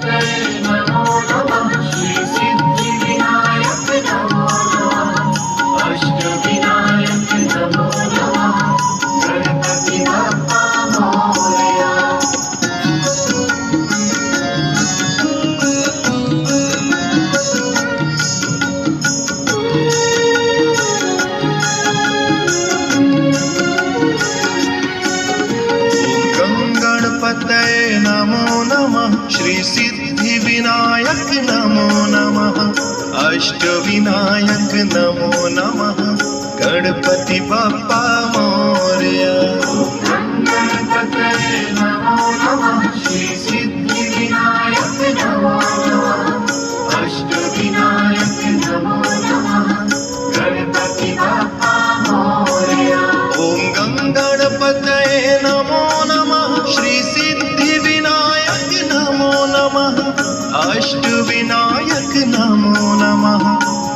नमो नमः श्री सिद्धिविनायक नमो नमः अष्टविनायक नमो नमः गणपति बप्पा मोरया। गणपतये नमो नमः श्री सिद्धिविनायक नमो नमः अष्टविनायक नमो नमः गणपति बप्पा मोरया। गणपतये नमो नमः श्री सिद्धिविनायक नमो नमः अष्टविनायक नमो नमः गणपति बप्पा मोरया। ओम गणपतये नमो नमः श्री सिद्धिविनायक नमो नमः अष्टविनायक नमो नमः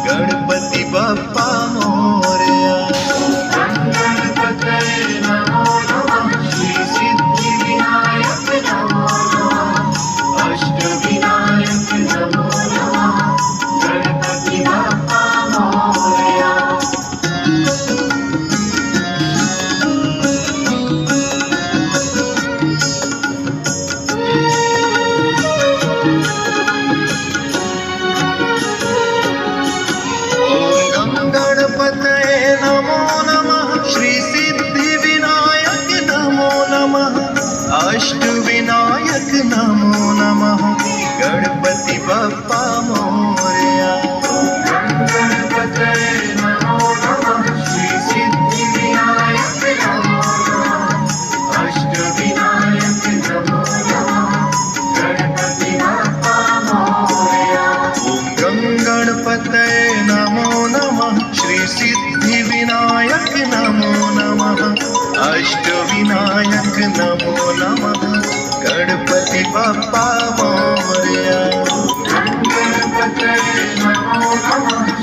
गणपति बप्पा मोरया। गणपतये नमो नमः श्री सिद्धिविनायक नमो नमः अष्टविनायक नमो नमः गणपति बप्पा मोरया। गणपतये नमो नमः श्री सिद्धिविनायक नमो नमः अष्टविनायक नमो नमः गणपति बप्पा मोरया। गणपतये नमो नमः श्री सिद्धिविनायक नमो नमः अष्टविनायक नमो नमः गणपति बप्पा मोरया। ओम गणपतये नमो नमः श्री सिद्धिविनायक नमो नमः अष्टविनायक नमो नमः गणपति बप्पा मोरया। गणपतये नमो नमः